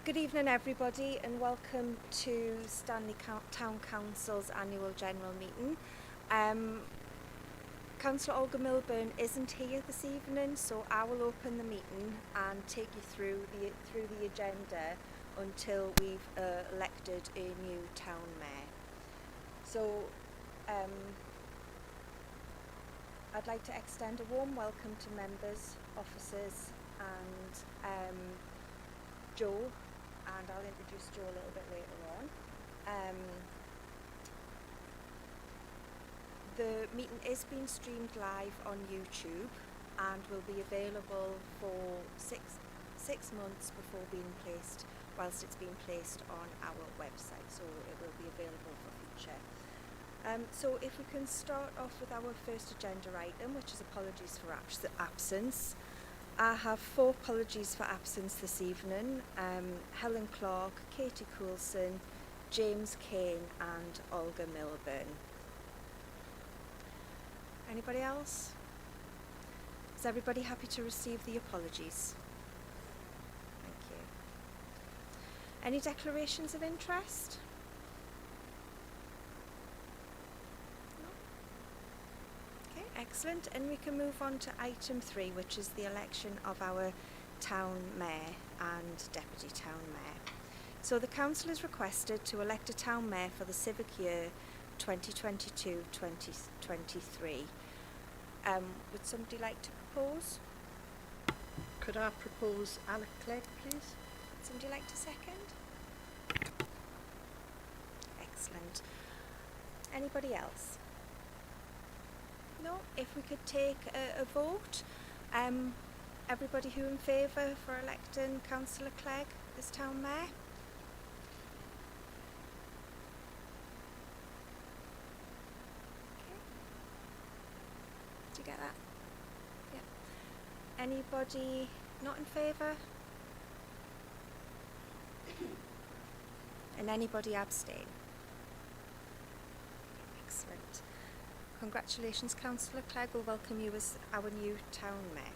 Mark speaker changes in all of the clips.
Speaker 1: Good evening everybody and welcome to Stanley Town Council's annual general meeting. Councillor Olga Milburn isn't here this evening, so I will open the meeting and take you through the agenda until we've elected a new town mayor. So I'd like to extend a warm welcome to members, officers and Joe, and I'll introduce Joe a little bit later on. The meeting is being streamed live on YouTube and will be available for six months before being placed, whilst it's being placed on our website, so it will be available for future. So if we can start off with our first agenda item, which is apologies for absence. I have 4 apologies for absence this evening. Helen Clark, Katie Coulson, James Kane and Olga Milburn. Anybody else? Is everybody happy to receive the apologies? Thank you. Any declarations of interest? Excellent, and we can move on to item 3, which is the election of our town mayor and deputy town mayor. So the council is requested to elect a town mayor for the civic year 2022-2023. Would somebody like to propose?
Speaker 2: Could I propose Alec Clegg, please?
Speaker 1: Would somebody like to second? Excellent. Anybody else? No, if we could take a vote. Everybody who in favour for electing Councillor Clegg as town mayor? Okay. Did you get that? Yeah. Anybody not in favour? And anybody abstain? Excellent. Congratulations, Councillor Clegg. We'll welcome you as our new town mayor.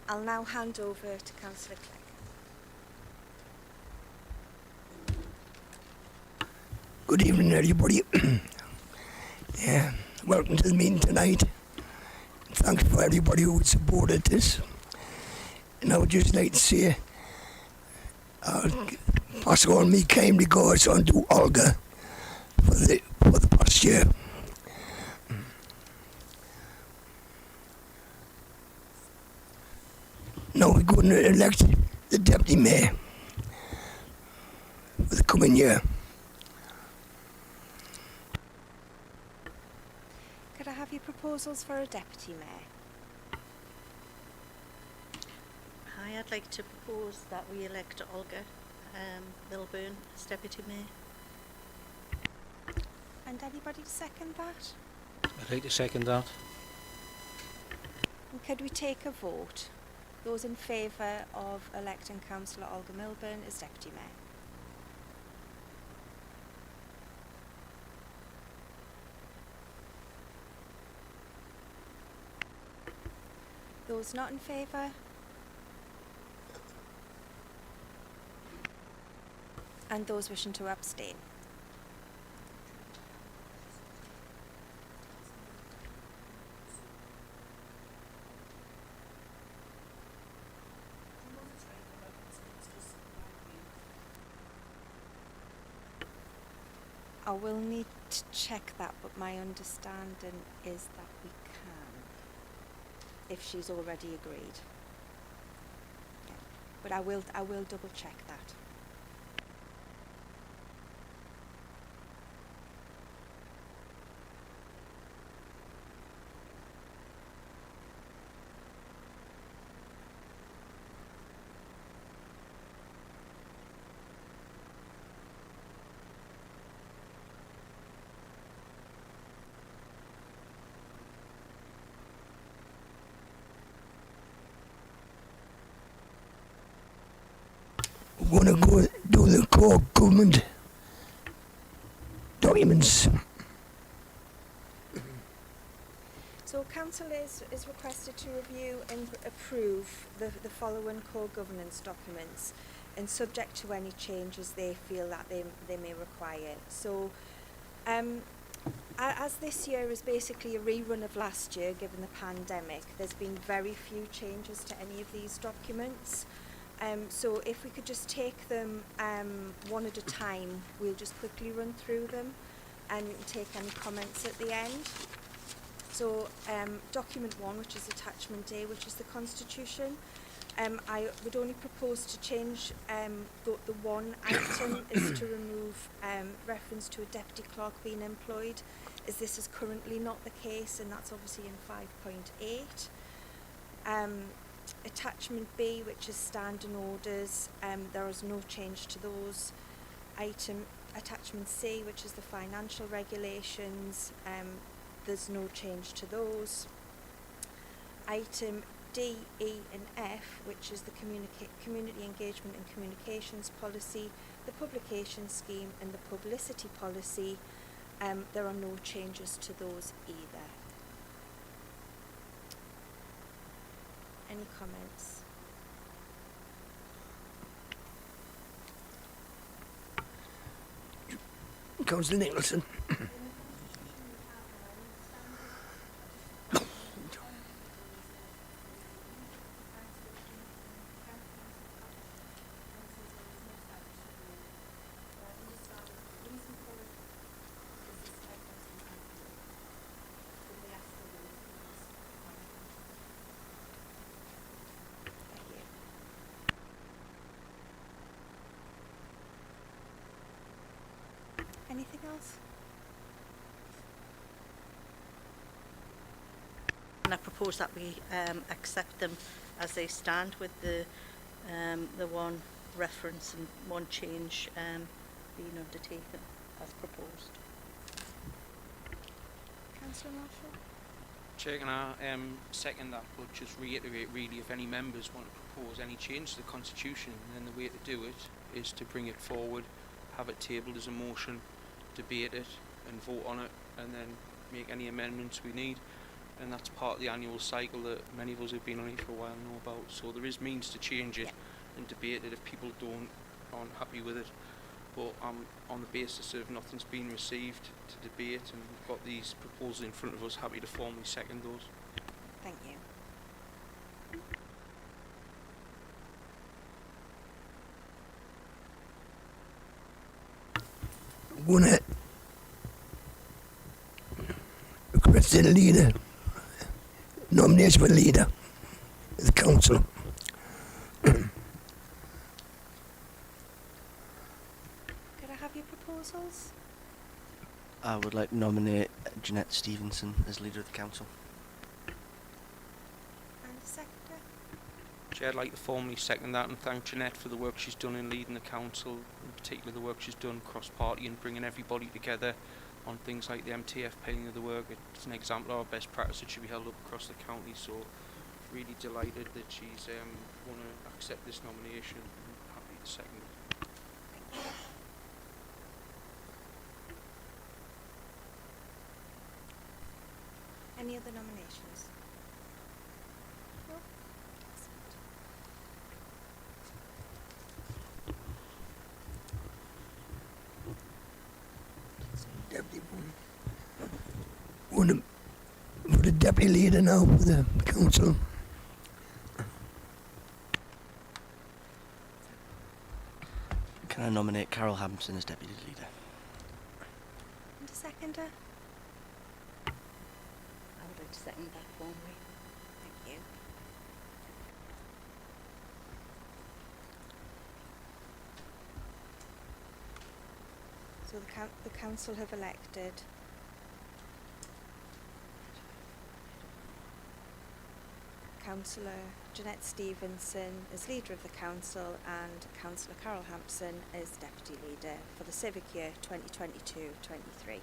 Speaker 1: I'll now hand over to Councillor Clegg.
Speaker 3: Good evening, everybody. Welcome to the meeting tonight. Thanks for everybody who supported this. And I would just like to say, pass all my kind regards on to Olga for the past year. Now we're going to elect the deputy mayor for the coming year.
Speaker 1: Could I have your proposals for a deputy mayor?
Speaker 2: Hi, I'd like to propose that we elect Olga Milburn as deputy mayor.
Speaker 1: And anybody to second that?
Speaker 4: I'd like to second that.
Speaker 1: And could we take a vote? Those in favour of electing Councillor Olga Milburn as deputy mayor? Those not in favour? And those wishing to abstain? I will need to check that, but my understanding is that we can, if she's already agreed. Yeah. But I will double check that.
Speaker 3: We're going to go do the core government documents.
Speaker 1: So council is requested to review and approve the following core governance documents, and subject to any changes they feel that they may require. So as this year is basically a rerun of last year given the pandemic, there's been very few changes to any of these documents. So if we could just take them one at a time, we'll just quickly run through them and we can take any comments at the end. So document 1, which is attachment A, which is the Constitution. I would only propose to change the one item is to remove reference to a deputy clerk being employed, as this is currently not the case, and that's obviously in 5.8. Attachment B, which is standing orders, there is no change to those. Attachment C, which is the financial regulations, there's no change to those. Item D, E and F, which is the community engagement and communications policy, the publication scheme and the publicity policy, there are no changes to those either. Any comments?
Speaker 3: Councillor Nicholson.
Speaker 1: Anything else?
Speaker 2: And I propose that we accept them as they stand, with the one reference and one change being undertaken as proposed.
Speaker 1: Councillor Marshall?
Speaker 5: Chair, can I second that, but just reiterate really, if any members want to propose any change to the Constitution, then the way to do it is to bring it forward, have it tabled as a motion, debate it and vote on it, and then make any amendments we need. And that's part of the annual cycle that many of us have been on here for a while know about. So there is means to change it and debate it if people aren't happy with it. But on the basis of nothing's been received to debate, and we've got these proposals in front of us, happy to formally second those.
Speaker 1: Thank you.
Speaker 3: We're going to request a leader, nomination for leader of the council.
Speaker 1: Could I have your proposals?
Speaker 6: I would like to nominate Jeanette Stevenson as leader of the council.
Speaker 1: And a seconder?
Speaker 5: Chair, I'd like to formally second that and thank Jeanette for the work she's done in leading the council, in particular the work she's done cross-party and bringing everybody together on things like the MTF paying of the work. It's an example of our best practice that should be held up across the county, so really delighted that she's want to accept this nomination and happy to second it.
Speaker 1: Any other nominations? No?
Speaker 3: Deputy one for the deputy leader now for the council.
Speaker 6: Can I nominate Carol Hampson as deputy leader?
Speaker 1: And a seconder?
Speaker 2: I would like to second that formally.
Speaker 1: Thank you. So the council have elected Councillor Jeanette Stevenson as leader of the council and Councillor Carol Hampson as deputy leader for the civic year 2022-23.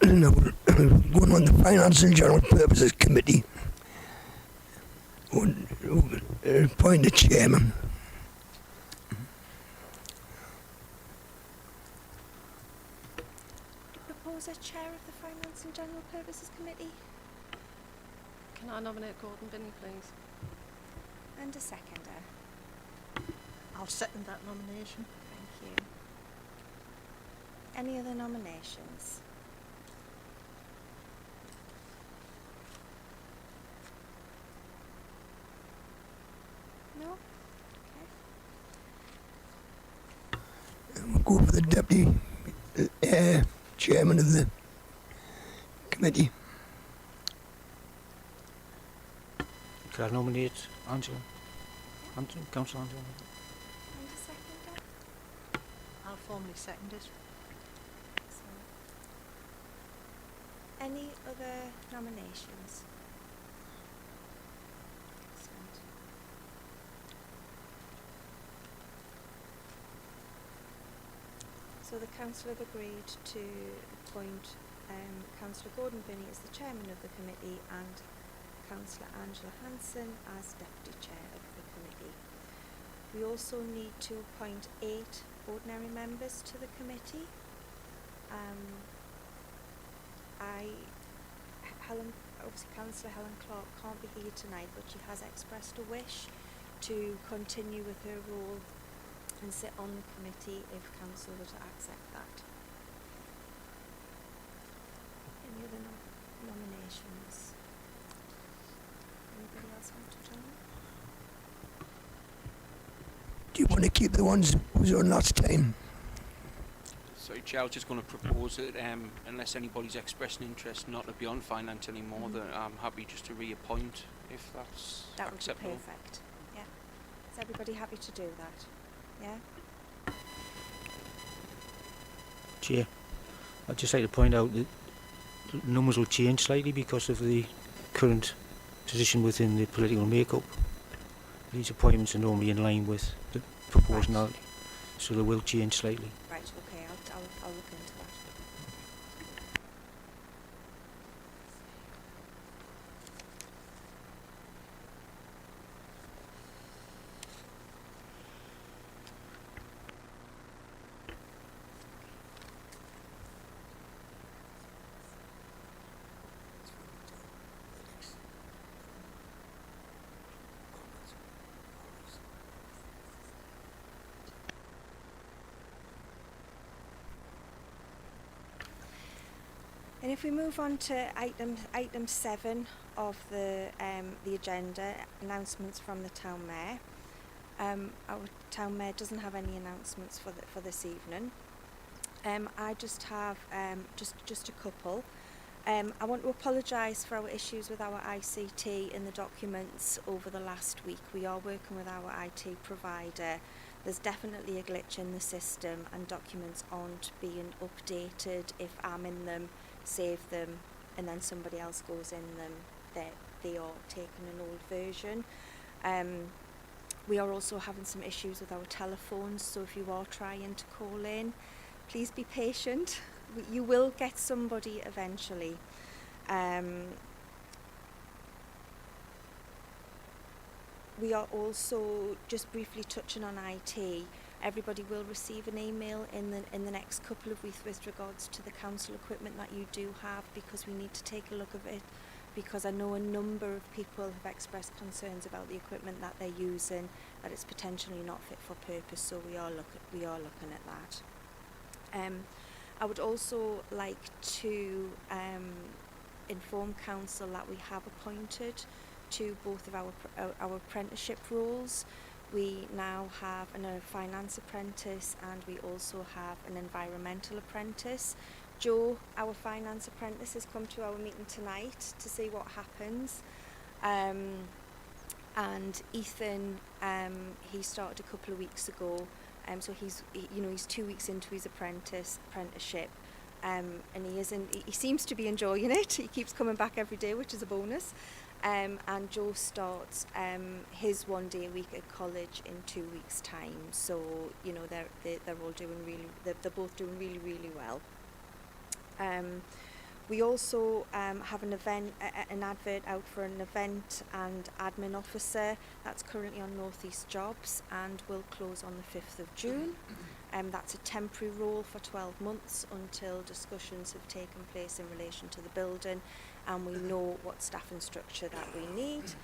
Speaker 3: Now, going on the Finance and General Purposes Committee. Appoint the chairman.
Speaker 1: Propose a chair of the Finance and General Purposes Committee
Speaker 7: Can I nominate Gordon Binney, please?
Speaker 1: and a seconder.
Speaker 2: I'll second that nomination.
Speaker 1: Thank you. Any other nominations? No? Okay.
Speaker 3: We'll go for the deputy chairman of the committee.
Speaker 4: Could I nominate Angela? Councillor Angela?
Speaker 1: And a seconder?
Speaker 2: I'll formally second it.
Speaker 1: Excellent. Any other nominations? Excellent. So the council have agreed to appoint Councillor Gordon Binney as the chairman of the committee and Councillor Angela Hanson as deputy chair of the committee. We also need to appoint 8 ordinary members to the committee. Obviously Councillor Helen Clark can't be here tonight, but she has expressed a wish to continue with her role and sit on the committee if council were to accept that. Any other nominations? Anybody else want to join?
Speaker 3: Do you want to keep the ones who was on last time?
Speaker 5: Sorry, Chair, I was just going to propose that unless anybody's expressed an interest not to be on finance anymore,
Speaker 1: Mhm.
Speaker 5: that I'm happy just to reappoint if that's
Speaker 1: That would be
Speaker 5: acceptable.
Speaker 1: perfect. Yeah. Is everybody happy to do that? Yeah?
Speaker 4: Chair, I'd just like to point out that the numbers will change slightly because of the current position within the political makeup. These appointments are normally in line with the proportionality, so they will change slightly.
Speaker 1: Right, okay, I'll look into that. And if we move on to item 7 of the agenda, announcements from the town mayor. Our town mayor doesn't have any announcements for this evening. I just have just a couple. I want to apologise for our issues with our ICT in the documents over the last week. We are working with our IT provider. There's definitely a glitch in the system and documents aren't being updated. If I'm in them, save them, and then somebody else goes in them, they are taking an old version. We are also having some issues with our telephones, so if you are trying to call in, please be patient. You will get somebody eventually. we are also just briefly touching on IT. Everybody will receive an email in the next couple of weeks with regards to the council equipment that you do have, because we need to take a look at it, because I know a number of people have expressed concerns about the equipment that they're using, that it's potentially not fit for purpose, so we are looking at that. I would also like to inform council that we have appointed to both of our apprenticeship roles. We now have a finance apprentice, and we also have an environmental apprentice. Joe, our finance apprentice, has come to our meeting tonight to see what happens. And Ethan, he started a couple of weeks ago, so he's 2 weeks into his apprenticeship, and he seems to be enjoying it. He keeps coming back every day, which is a bonus. And Joe starts his 1 day a week at college in 2 weeks' time. So they're all doing they're both doing really well. We also have an advert out for an event and admin officer that's currently on North East Jobs and will close on the 5th of June. That's a temporary role for 12 months until discussions have taken place in relation to the building and we know what staffing structure that we need.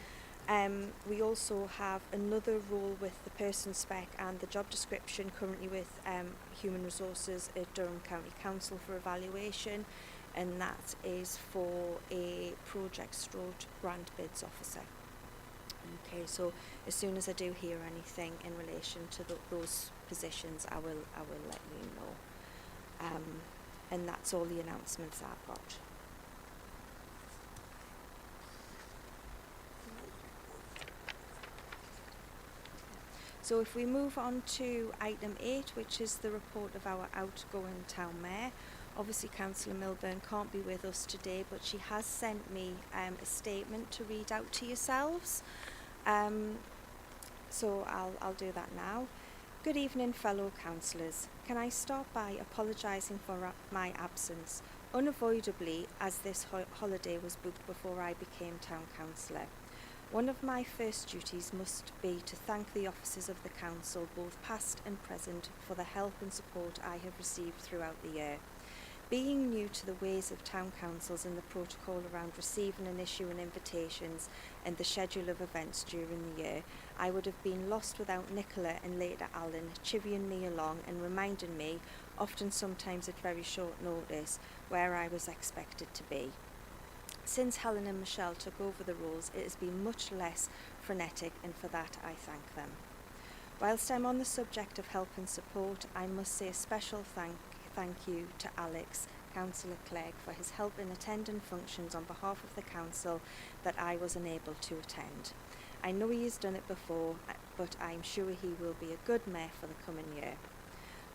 Speaker 1: We also have another role with the person spec and the job description currently with Human Resources at Durham County Council for evaluation, and that is for a project/grant bids officer. Okay, so as soon as I do hear anything in relation to those positions, I will let you know. And that's all the announcements I've got. So if we move on to item 8, which is the report of our outgoing town mayor. Obviously Councillor Milburn can't be with us today, but she has sent me a statement to read out to yourselves. So I'll do that now. Good evening, fellow councillors. Can I start by apologising for my absence, unavoidably as this holiday was booked before I became town councillor. One of my first duties must be to thank the officers of the council, both past and present, for the help and support I have received throughout the year. Being new to the ways of town councils and the protocol around receiving and issuing invitations and the schedule of events during the year, I would have been lost without Nicola and later Alan chivying me along and reminding me, often sometimes at very short notice, where I was expected to be. Since Helen and Michelle took over the roles, it has been much less frenetic, and for that I thank them. Whilst I'm on the subject of help and support, I must say a special thank you to Alex, Councillor Clegg, for his help in attending functions on behalf of the council that I was unable to attend. I know he has done it before, but I'm sure he will be a good mayor for the coming year.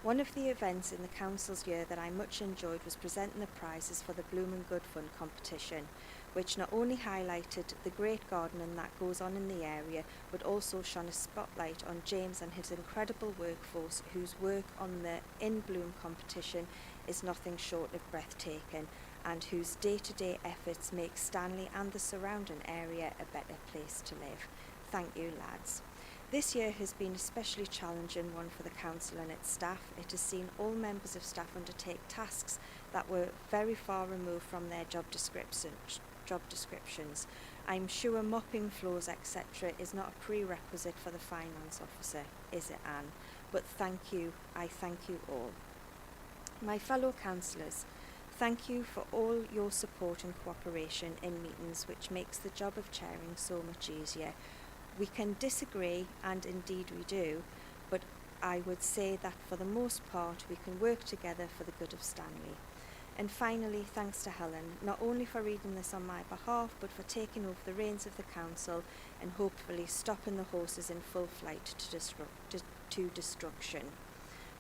Speaker 1: One of the events in the council's year that I much enjoyed was presenting the prizes for the Bloom and Good Fund competition, which not only highlighted the great gardening that goes on in the area, but also shone a spotlight on James and his incredible workforce, whose work on the In Bloom competition is nothing short of breathtaking, and whose day-to-day efforts make Stanley and the surrounding area a better place to live. Thank you, lads. This year has been especially challenging one for the council and its staff. It has seen all members of staff undertake tasks that were very far removed from their job descriptions. I'm sure mopping floors, etc. is not a prerequisite for the finance officer, is it, Anne? But thank you, I thank you all. My fellow councillors, thank you for all your support and cooperation in meetings, which makes the job of chairing so much easier. We can disagree, and indeed we do, but I would say that for the most part we can work together for the good of Stanley. And finally, thanks to Helen, not only for reading this on my behalf, but for taking over the reins of the council and hopefully stopping the horses in full flight to destruction.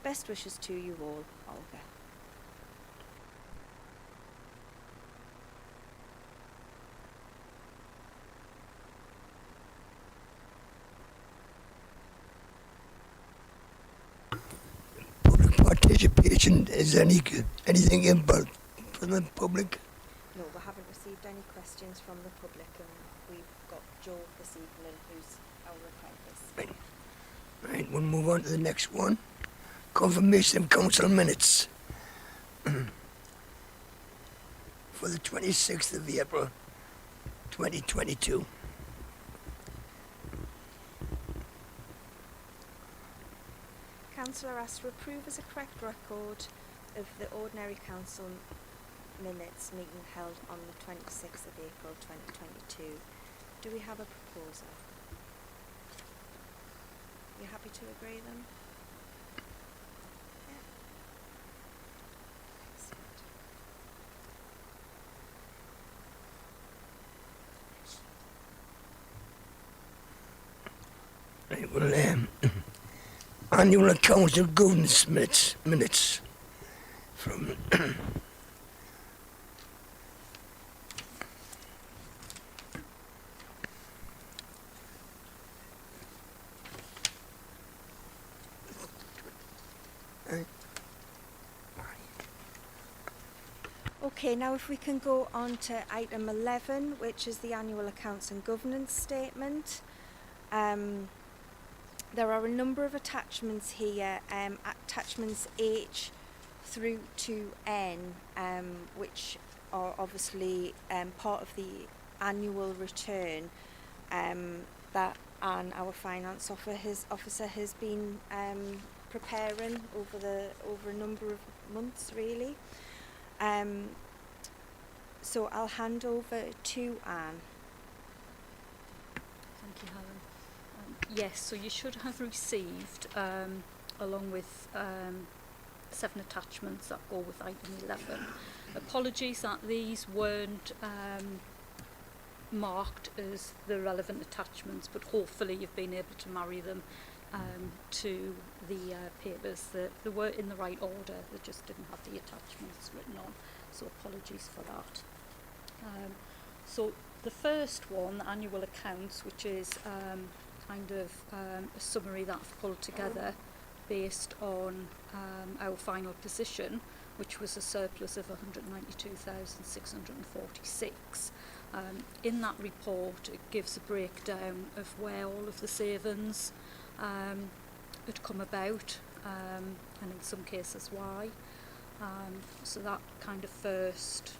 Speaker 1: Best wishes to you all, Olga.
Speaker 3: Participation, is anything input from the public?
Speaker 1: No, we haven't received any questions from the public, and we've got Joe this evening, who's our apprentice.
Speaker 3: Right, we'll move on to the next one. Confirmation of council minutes for the 26th of April, 2022.
Speaker 1: Councillor asks to approve as a correct record of the ordinary council minutes meeting held on the 26th of April 2022. Do we have a proposal? You happy to agree them? Yeah. Excellent.
Speaker 3: Right, well, annual accounts of governance minutes from
Speaker 1: Okay, now if we can go on to item 11, which is the annual accounts and governance statement. There are a number of attachments here, attachments H through to N, which are obviously part of the annual return that Anne, our finance officer, has been preparing over a number of months, really. So I'll hand over to Anne.
Speaker 8: Thank you, Helen. Yes, so you should have received, along with 7 attachments that go with item 11. Apologies that these weren't marked as the relevant attachments, but hopefully you've been able to marry them to the papers. They were in the right order, they just didn't have the attachments written on, so apologies for that. So the first one, the annual accounts, which is kind of a summary that I've pulled together based on our final position, which was a surplus of 192,646. In that report, it gives a breakdown of where all of the savings had come about, and in some cases why. So that kind of first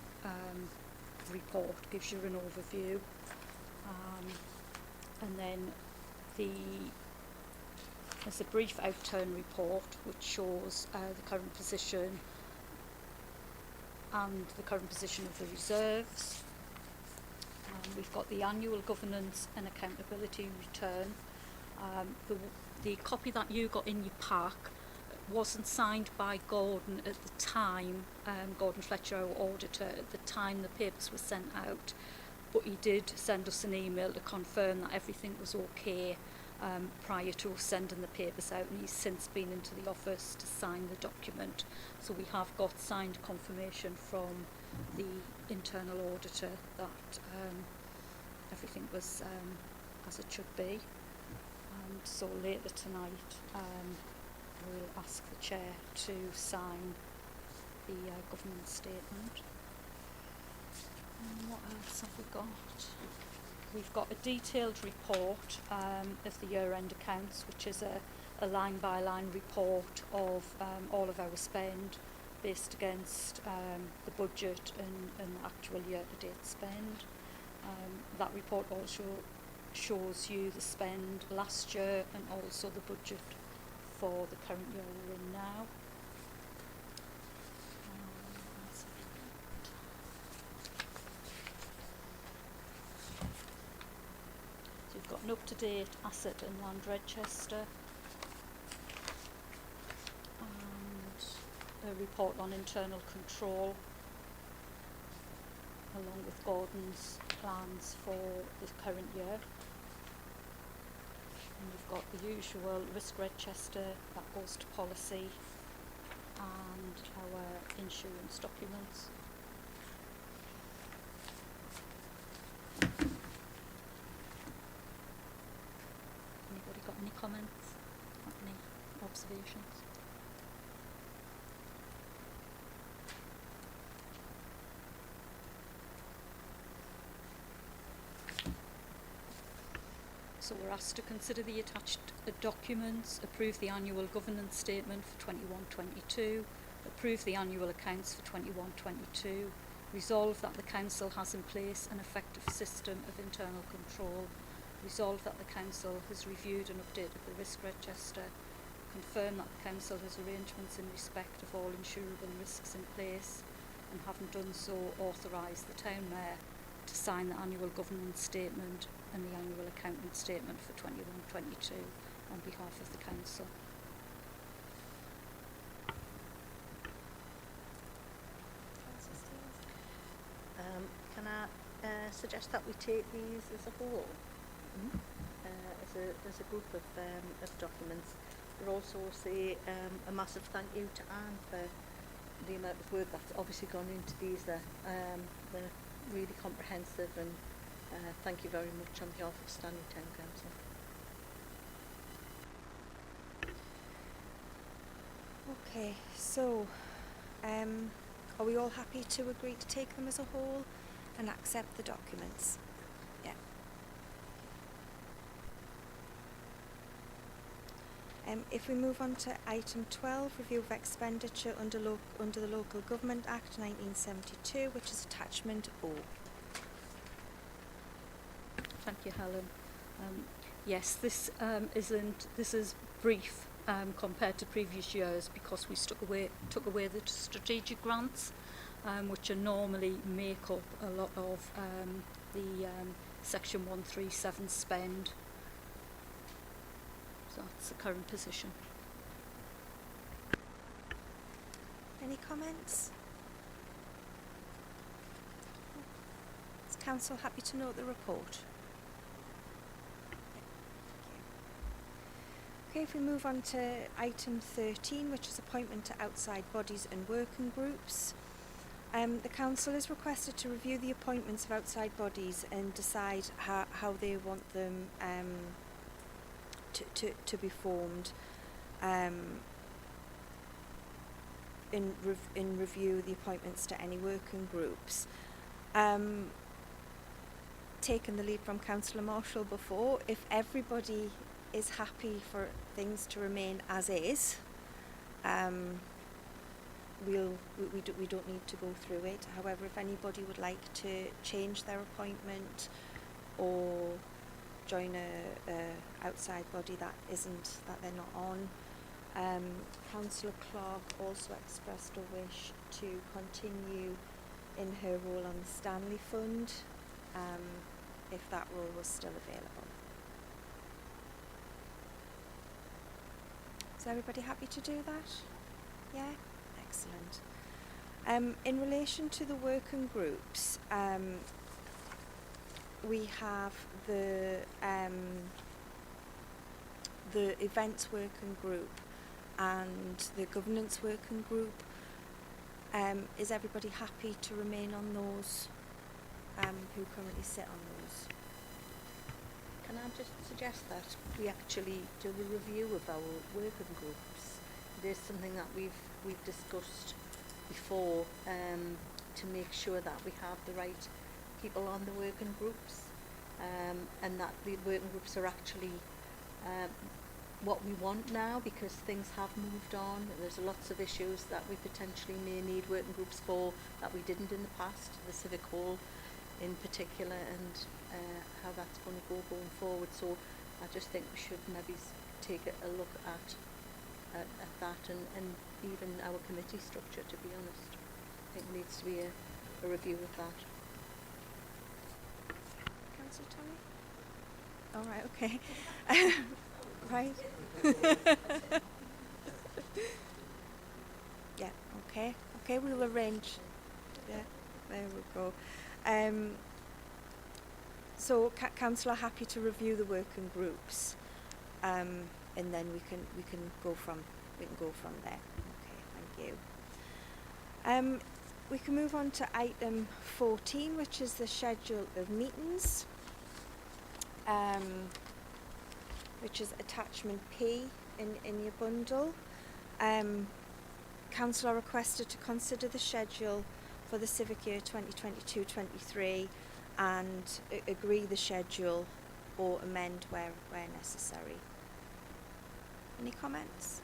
Speaker 8: report gives you an overview, and then there's a brief outturn report which shows the current position and the current position of the reserves. We've got the annual governance and accountability return. The copy that you got in your pack wasn't signed by Gordon at the time, Gordon Fletcher, our auditor, at the time the papers were sent out, but he did send us an email to confirm that everything was okay prior to us sending the papers out, and he's since been into the office to sign the document. So we have got signed confirmation from the internal auditor that everything was as it should be. So later tonight we'll ask the chair to sign the government statement. And what else have we got? We've got a detailed report of the year-end accounts, which is a line-by-line report of all of our spend based against the budget and the actual year-to-date spend. That report also shows you the spend last year and also the budget for the current year we're in now. So you've got an up-to-date asset and land register and a report on internal control, along with Gordon's plans for the current year. And we've got the usual risk register that goes to policy and our insurance documents. Anybody got any comments? Any observations? So we're asked to consider the attached documents, approve the annual governance statement for 21-22, approve the annual accounts for 21-22, resolve that the Council has in place an effective system of internal control, resolve that the Council has reviewed and updated the risk register, confirm that the Council has arrangements in respect of all insurable risks in place, and having done so, authorise the Town Mayor to sign the annual governance statement and the annual accountant statement for 21-22 on behalf of the Council.
Speaker 2: Can I suggest that we take these as a whole, as a group of documents? But also say a massive thank you to Anne for the amount of work that's obviously gone into these. They're really comprehensive, and thank you very much on behalf of Stanley Town Council.
Speaker 1: Okay, so are we all happy to agree to take them as a whole and accept the documents? Yeah. If we move on to item 12, review of expenditure under the Local Government Act 1972, which is attachment O.
Speaker 8: Thank you, Helen. Yes, this is brief compared to previous years because we took away the strategic grants, which are normally make up a lot of the Section 137 spend. So that's the current position.
Speaker 1: Any comments? Is Council happy to note the report? Okay, if we move on to item 13, which is appointment to outside bodies and working groups. The Council is requested to review the appointments of outside bodies and decide how they want them to be formed, in review the appointments to any working groups. Taken the lead from Councillor Marshall before, if everybody is happy for things to remain as is, we don't need to go through it. However, if anybody would like to change their appointment or join a outside body that they're not on, Councillor Clark also expressed a wish to continue in her role on the Stanley Fund, if that role was still available. Is everybody happy to do that? Yeah? Excellent. In relation to the working groups, we have the events working group and the governance working group. Is everybody happy to remain on those who currently sit on those?
Speaker 2: Can I just suggest that we actually do the review of our working groups? It is something that we've discussed before, to make sure that we have the right people on the working groups, and that the working groups are actually what we want now, because things have moved on. There's lots of issues that we potentially may need working groups for that we didn't in the past, the Civic Hall in particular, and how that's going to go going forward. So I just think we should maybe take a look at that, and even our committee structure, to be honest. I think there needs to be a review of that.
Speaker 1: Councillor Tully? All right, okay. Right. Yeah, okay. Okay, we'll arrange. Yeah, there we go. So Councillor happy to review the working groups, and then we can go from there. Okay, thank you. We can move on to item 14, which is the schedule of meetings, which is attachment P in your bundle. Council are requested to consider the schedule for the civic year 2022-23 and agree the schedule or amend where necessary. Any comments?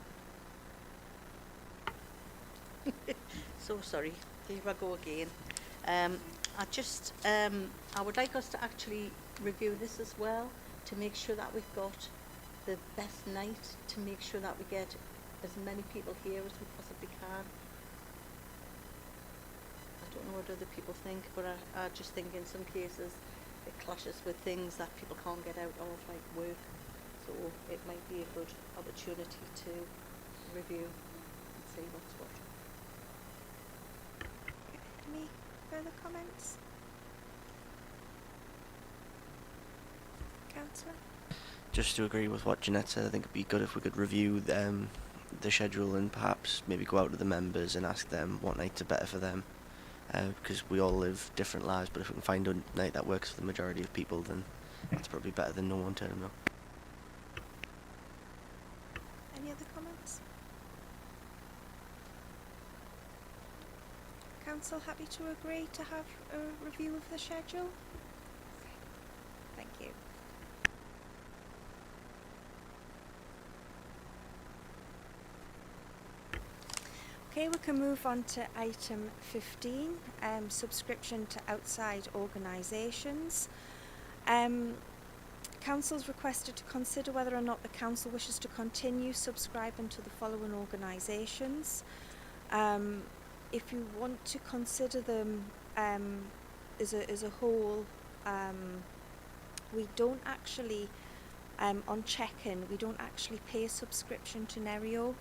Speaker 2: So sorry, here I go again. I would like us to actually review this as well, to make sure that we've got the best night, to make sure that we get as many people here as we possibly can. I don't know what other people think, but I just think in some cases it clashes with things that people can't get out of, like work. So it might be a good opportunity to review and see what's what.
Speaker 1: Any further comments? Councillor?
Speaker 6: Just to agree with what Jeanette said, I think it'd be good if we could review the schedule and perhaps maybe go out to the members and ask them what nights are better for them. Because we all live different lives, but if we can find a night that works for the majority of people, then that's probably better than no one turning up.
Speaker 1: Any other comments? Council happy to agree to have a review of the schedule? Thank you. Okay, we can move on to item 15, subscription to outside organisations. Council's requested to consider whether or not the council wishes to continue subscribing to the following organisations. If you want to consider them as a whole, we don't actually, on check-in, we don't actually pay a subscription to Nerio.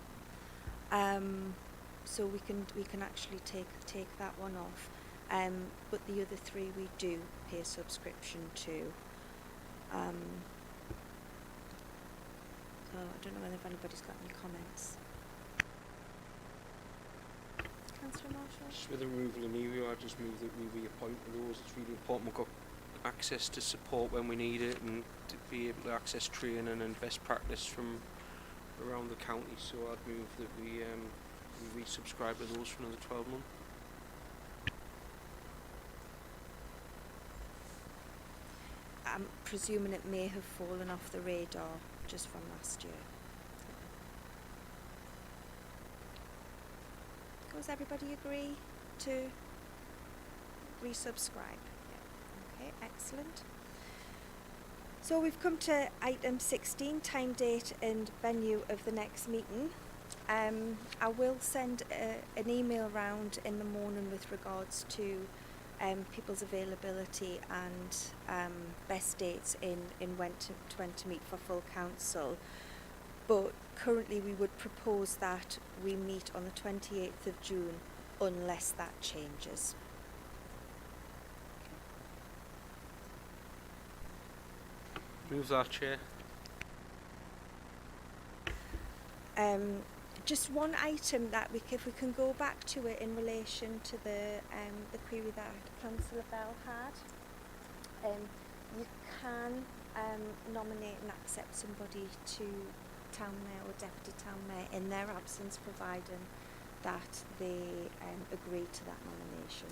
Speaker 1: So we can actually take that one off, but the other three we do pay a subscription to. So I don't know whether anybody's got any comments. Councillor Marshall?
Speaker 5: Just with the removal of Nerio, I just move that we reappoint those. It's really important we've got access to support when we need it, and to be able to access training and best practice from around the county. So I'd move that we resubscribe to those for another 12 months.
Speaker 1: I'm presuming it may have fallen off the radar just from last year. Does everybody agree to resubscribe? Yeah. Okay, excellent. So we've come to item 16, time, date and venue of the next meeting. I will send an email round in the morning with regards to people's availability and best dates in when to meet for full council. But currently we would propose that we meet on the 28th of June unless that changes.
Speaker 5: Move that, Chair.
Speaker 1: Just one item that if we can go back to it in relation to the query that Councillor Bell had. You can nominate and accept somebody to Town Mayor or Deputy Town Mayor in their absence, providing that they agree to that nomination.